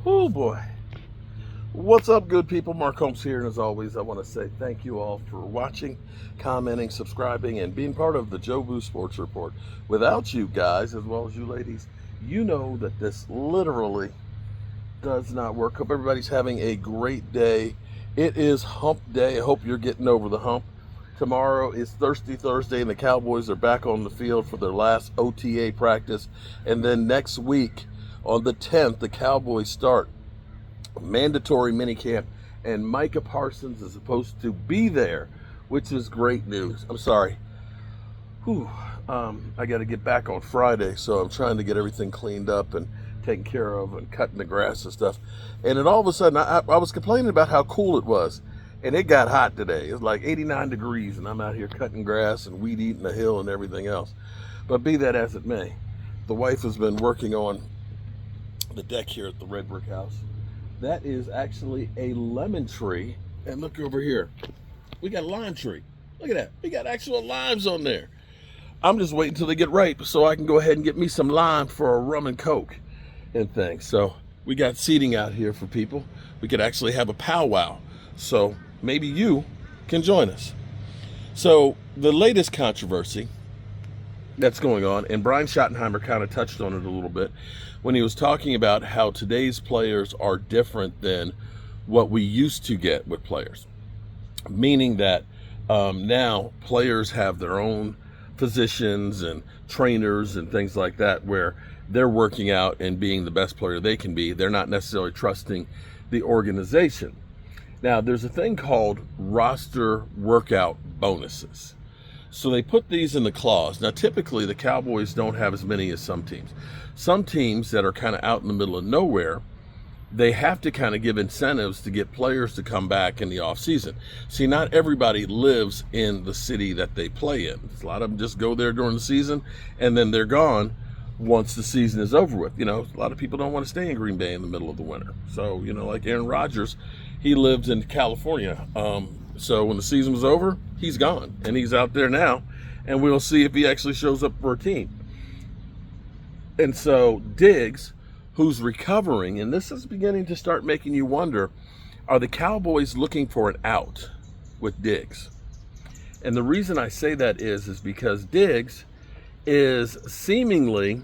Oh boy. What's up, good people? Mark Holmes here, and as always, I want to say thank you all for watching, commenting, subscribing, and being part of the Joe Boo Sports Report. Without you guys, as well as you ladies, you know that this literally does not work. Hope everybody's having a great day. It is hump day. I hope you're getting over the hump. Tomorrow is Thirsty Thursday, and the Cowboys are back on the field for their last OTA practice. And then next week, on the 10th, the Cowboys start mandatory minicamp, and Micah Parsons is supposed to be there, which is great news. I'm sorry. I got to get back on Friday, so I'm trying to get everything cleaned up and taken care of and cutting the grass and stuff. And then all of a sudden, I was complaining about how cool it was, and it got hot today. It's like 89 degrees, and I'm out here cutting grass and weed eating the hill and everything else. But be that as it may, the wife has been working on the deck here at the Red Brick House. That is actually a lemon tree. And look over here. We got a lime tree. Look at that. We got actual limes on there. I'm just waiting until they get ripe so I can go ahead and get me some lime for a rum and coke and things. So we got seating out here for people. We could actually have a powwow. So maybe you can join us. So the latest controversy that's going on, and Brian Schottenheimer kind of touched on it a little bit when he was talking about how today's players are different than what we used to get with players, meaning that now players have their own physicians and trainers and things like that where they're working out and being the best player they can be. They're not necessarily trusting the organization. Now, there's a thing called roster workout bonuses. So they put these in the clause. Now, typically, the Cowboys don't have as many as some teams. Some teams that are kind of out in the middle of nowhere, they have to kind of give incentives to get players to come back in the offseason. See, not everybody lives in the city that they play in. A lot of them just go there during the season, and then they're gone once the season is over with. You know, a lot of people don't want to stay in Green Bay in the middle of the winter. So, you know, like Aaron Rodgers, he lived in California. So when the season was over, he's gone, and he's out there now, and we'll see if he actually shows up for a team. And so Diggs, who's recovering, and this is beginning to start making you wonder, are the Cowboys looking for an out with Diggs? And the reason I say that is because Diggs is seemingly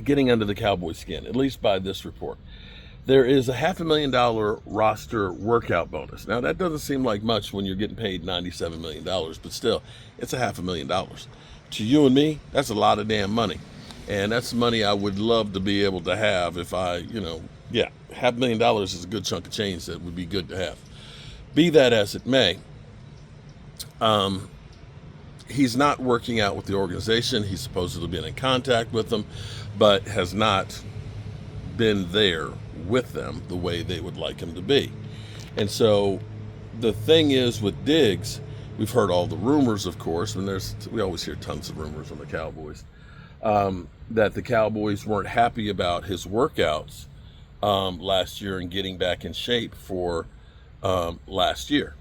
getting under the Cowboys' skin, at least by this report. There is a $500,000 roster workout bonus. Now, that doesn't seem like much when you're getting paid $97 million, but still, it's a $500,000. To you and me, that's a lot of damn money. And that's money I would love to be able to have if $500,000 is a good chunk of change that would be good to have. Be that as it may, he's not working out with the organization. He's supposedly been in contact with them, but has not been there with them the way they would like him to be. And so the thing is with Diggs, we've heard all the rumors, of course, and we always hear tons of rumors on the Cowboys, that the Cowboys weren't happy about his workouts last year and getting back in shape for last year.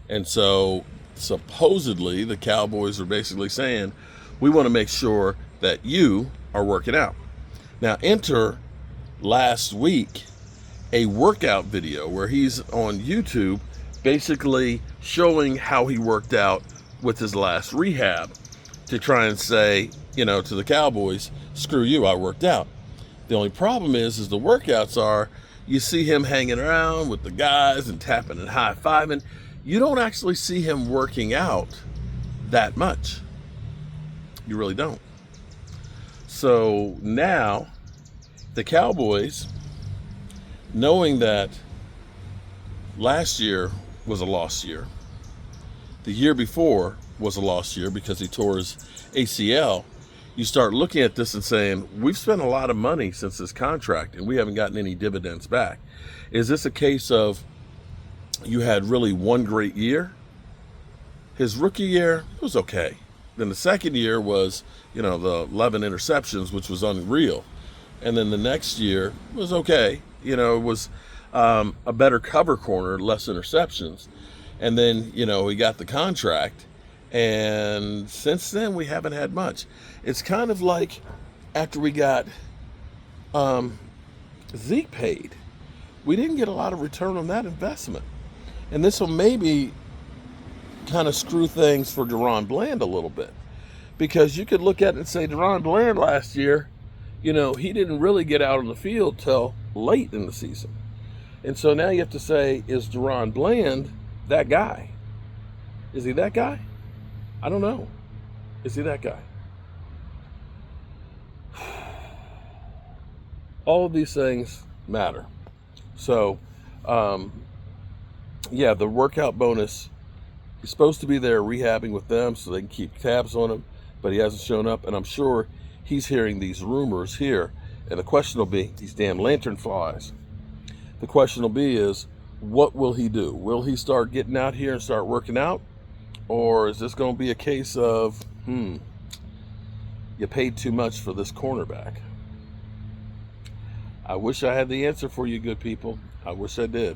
And so supposedly the Cowboys are basically saying, we want to make sure that you are working out. Now, enter last week a workout video where he's on YouTube basically showing how he worked out with his last rehab to try and say, you know, to the Cowboys, screw you, I worked out. The only problem is the workouts are, you see him hanging around with the guys and tapping and high-fiving. You don't actually see him working out that much. You really don't. So now the Cowboys, knowing that last year was a lost year, the year before was a lost year because he tore his ACL, you start looking at this and saying, we've spent a lot of money since this contract and we haven't gotten any dividends back. Is this a case of you had really one great year? His rookie year, it was okay. Then the second year was, the 11 interceptions, which was unreal. And then the next year was okay. It was a better cover corner, less interceptions. And then, he got the contract. And since then, we haven't had much. It's kind of like after we got Zeke paid. We didn't get a lot of return on that investment. And this will maybe kind of screw things for Deron Bland a little bit. Because you could look at it and say Deron Bland last year, he didn't really get out on the field till late in the season. And so now you have to say, is Deron Bland that guy? Is he that guy? I don't know. Is he that guy? All of these things matter. So, yeah, the workout bonus, he's supposed to be there rehabbing with them so they can keep tabs on him, but he hasn't shown up, and I'm sure he's hearing these rumors here, and the question will be, these damn lantern flies. The question will be is, what will he do? Will he start getting out here and start working out? Or is this going to be a case of, you paid too much for this cornerback? I wish I had the answer for you, good people. I wish I did.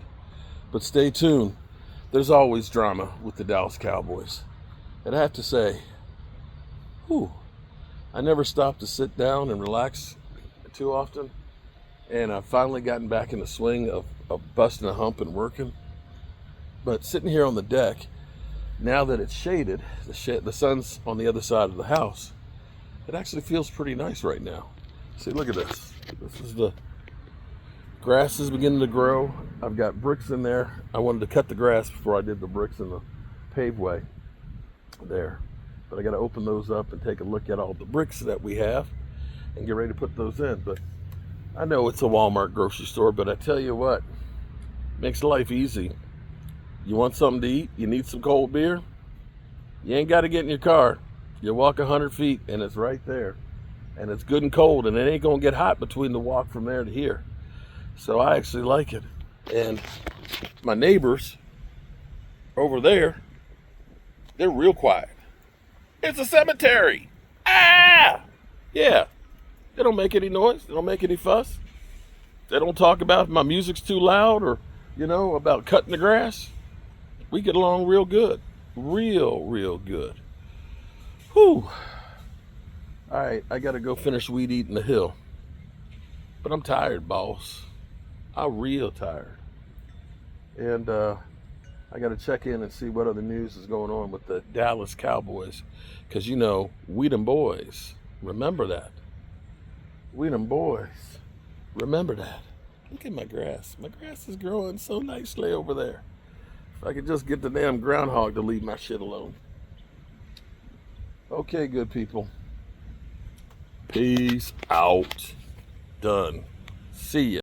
But stay tuned. There's always drama with the Dallas Cowboys. And I have to say, I never stop to sit down and relax too often. And I've finally gotten back in the swing of busting a hump and working. But sitting here on the deck, now that it's shaded, the sun's on the other side of the house, it actually feels pretty nice right now. See, look at this. This is the grass is beginning to grow. I've got bricks in there. I wanted to cut the grass before I did the bricks in the paveway there. But I got to open those up and take a look at all the bricks that we have and get ready to put those in. But I know it's a Walmart grocery store, but I tell you what, makes life easy. You want something to eat? You need some cold beer? You ain't got to get in your car. You walk 100 feet and it's right there. And it's good and cold, and it ain't going to get hot between the walk from there to here. So I actually like it. And my neighbors over there, they're real quiet. It's a cemetery. Ah! Yeah. They don't make any noise. They don't make any fuss. They don't talk about if my music's too loud or, about cutting the grass. We get along real good. Real good. Whew. All right, I got to go finish weed eating the hill. But I'm tired, boss. I'm real tired. And I got to check in and see what other news is going on with the Dallas Cowboys. Because, we them boys. Remember that. We them boys. Remember that. Look at my grass. My grass is growing so nicely over there. If I could just get the damn groundhog to leave my shit alone. Okay, good people. Peace out. Done. See ya.